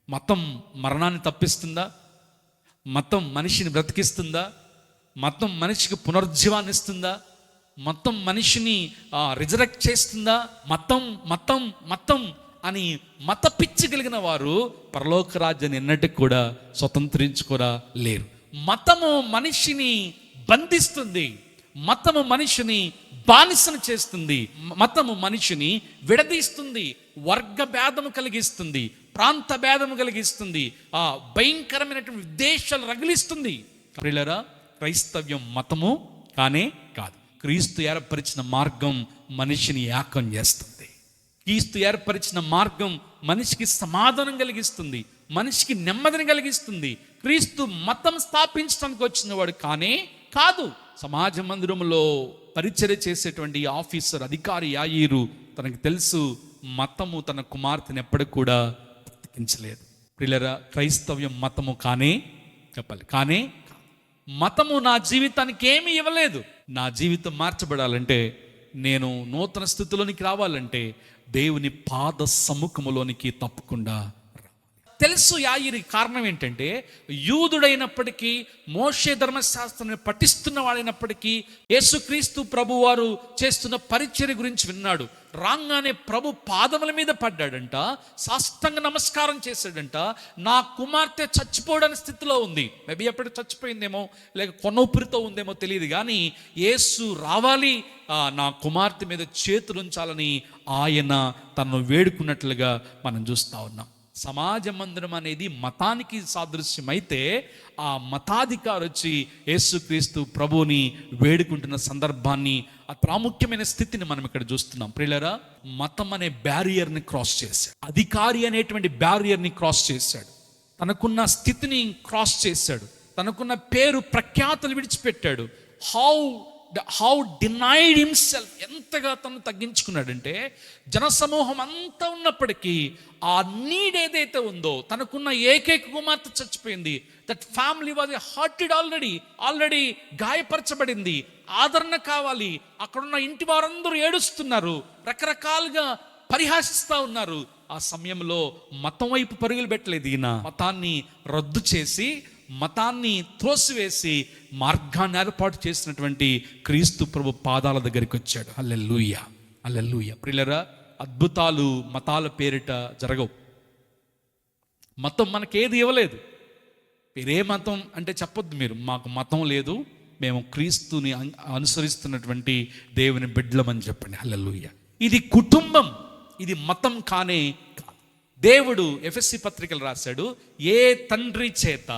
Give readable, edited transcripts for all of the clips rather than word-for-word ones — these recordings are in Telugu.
మతం మరణాన్ని తప్పిస్తుందా? మతం మనిషిని బ్రతికిస్తుందా? మతం మనిషికి పునరుజ్జీవాన్ని ఇస్తుందా? మతం మనిషిని రిజరెక్ట్ చేస్తుందా? మతం మతం మతం అని మత పిచ్చి కలిగిన వారు పరలోక రాజ్యాన్ని ఎన్నటికి కూడా స్వతంత్రించుకోరా లేరు. మతము మనిషిని బంధిస్తుంది, మతము మనిషిని బానిసను చేస్తుంది, మతము మనిషిని విడదీస్తుంది, వర్గ భేదము కలిగిస్తుంది, ప్రాంత భేదము కలిగిస్తుంది, భయంకరమైనటువంటి ఉద్దేశాలు రగిలిస్తుంది. ప్రియులారా, క్రైస్తవ్యం మతము కానే కాదు. క్రీస్తు ఏర్పరిచిన మార్గం మనిషిని ఏకం చేస్తుంది. క్రీస్తు ఏర్పరిచిన మార్గం మనిషికి సమాధానం కలిగిస్తుంది, మనిషికి నెమ్మదిని కలిగిస్తుంది. క్రీస్తు మతం స్థాపించడానికి వచ్చిన వాడు కానే కాదు. సమాజ మందిరంలో పరిచర్య చేసేటువంటి ఆఫీసర్ అధికారి యాయీరు తనకు తెలుసు, మతము తన కుమార్తెను ఎప్పటికి కూడా బ్రతికించలేదు. ప్రియులారా, క్రైస్తవ్యం మతము కానే చెప్పాలి కానే. మతము నా జీవితానికి ఏమీ ఇవ్వలేదు. నా జీవితం మార్చబడాలంటే, నేను నూతన స్థితిలోనికి రావాలంటే దేవుని పాద సముఖములోనికి తప్పకుండా తెలుసు. యాయిరి కారణం ఏంటంటే, యూదుడైనప్పటికీ, మోషే ధర్మశాస్త్రాన్ని పఠిస్తున్న వాడైనప్పటికీ, యేసుక్రీస్తు ప్రభు వారు చేస్తున్న పరిచర్య గురించి విన్నాడు. రాగానే ప్రభు పాదముల మీద పడ్డాడంట, సాష్టాంగ నమస్కారం చేశాడంట. నా కుమార్తె చచ్చిపోవడానికి స్థితిలో ఉంది. మేబీ ఎప్పుడు చచ్చిపోయిందేమో, లేక కొనూపిరితో ఉందేమో తెలియదు, కానీ యేసు రావాలి, నా కుమార్తె మీద చేతులు ఉంచాలని ఆయన తనను వేడుకున్నట్లుగా మనం చూస్తూ ఉన్నాం. సమాజ మందిరం అనేది మతానికి సాదృశ్యం అయితే, ఆ మతాధికారి వచ్చి యేసుక్రీస్తు ప్రభువుని వేడుకుంటున్న సందర్భాన్ని, ఆ ప్రాముఖ్యమైన స్థితిని మనం ఇక్కడ చూస్తున్నాం. ప్రియులారా, మతం అనే బ్యారియర్ని క్రాస్ చేశాడు, అధికారి అనేటువంటి బ్యారియర్ని క్రాస్ చేశాడు, తనకున్న స్థితిని క్రాస్ చేశాడు, తనకున్న పేరు ప్రఖ్యాతులు విడిచిపెట్టాడు. హౌ డినైడ్ హిమ్సెల్ఫ్, ఎంతగా తను తగ్గించుకున్నాడంటే, జనసమూహం అంతా ఉన్నప్పటికీ ఆ నీడ్ ఏదైతే ఉందో, తనకున్న ఏకైక కుమార్తె చచ్చిపోయింది, that family was hurted, already గాయపరచబడింది, ఆదరణ కావాలి. అక్కడున్న ఇంటి వారందరూ ఏడుస్తున్నారు, రకరకాలుగా పరిహాసిస్తూ ఉన్నారు. ఆ సమయంలో మతం వైపు పరుగులు పెట్టలేదు ఈయన. మతాన్ని రద్దు చేసి, మతాన్ని త్రోసివేసి మార్గాన్ని ఏర్పాటు చేసినటువంటి క్రీస్తు ప్రభు పాదాల దగ్గరికి వచ్చాడు. హల్లెలూయా, హల్లెలూయా. ప్రియులారా, అద్భుతాలు మతాల పేరిట జరగవు. మతం మనకేది ఇవ్వలేదు. మీరే మతం అంటే చెప్పొద్దు మీరు, మాకు మతం లేదు, మేము క్రీస్తుని అనుసరిస్తున్నటువంటి దేవుని బిడ్డలమని చెప్పండి. హల్లెలూయా. ఇది కుటుంబం, ఇది మతం కానే కాదు. దేవుడు ఎఫెసీ పత్రికలు రాశాడు, ఏ తండ్రి చేత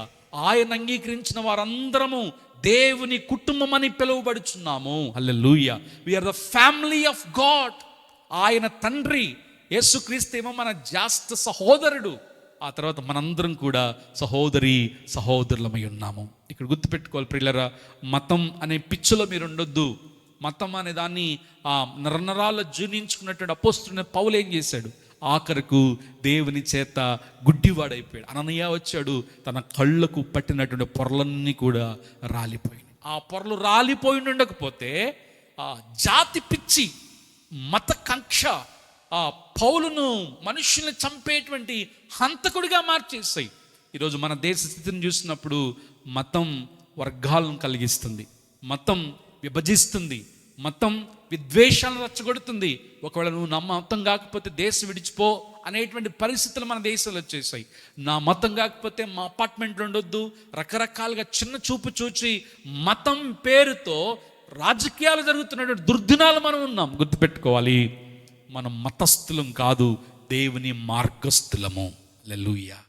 ఆయన అంగీకరించిన వారందరము దేవుని కుటుంబం అని పిలువబడుచున్నాము. Hallelujah. We are the family of God. ఆయన తండ్రి, యేసుక్రీస్తు ఏమో మన జాస్త సహోదరుడు. ఆ తర్వాత మనందరం కూడా సహోదరులమై ఉన్నాము. ఇక్కడ గుర్తుపెట్టుకోవాలి ప్రియులారా, మతం అనే పిచ్చులో మీరు ఉండొద్దు. మతం అనే దాన్ని నరనరాల్లో జీర్ణించుకున్నటువంటి అపోస్తులైన పౌలు ఏం చేశాడు? ఆఖరకు దేవుని చేత గుడ్డివాడైపోయాడు. అననీయ వచ్చాడు, తన కళ్ళకు పట్టినటువంటి పొరలన్నీ కూడా రాలిపోయినాయి. ఆ పొరలు రాలిపోయి ఉండకపోతే జాతి పిచ్చి, మత కాంక్ష పౌలును మనుషుల్ని చంపేటువంటి హంతకుడిగా మార్చేస్తాయి. ఈరోజు మన దేశ స్థితిని చూసినప్పుడు మతం వర్గాలను కలిగిస్తుంది, మతం విభజిస్తుంది, మతం విద్వేషాలను రచ్చగొడుతుంది. ఒకవేళ నువ్వు నా మతం కాకపోతే దేశం విడిచిపో అనేటువంటి పరిస్థితులు మన దేశంలో వచ్చేసాయి. నా మతం కాకపోతే మా అపార్ట్మెంట్లో ఉండొద్దు, రకరకాలుగా చిన్న చూపు చూచి మతం పేరుతో రాజకీయాలు జరుగుతున్నటువంటి దుర్దినాలు మనం ఉన్నాం. గుర్తుపెట్టుకోవాలి, మనం మతస్థులం కాదు, దేవుని మార్గస్థులము. హల్లెలూయా.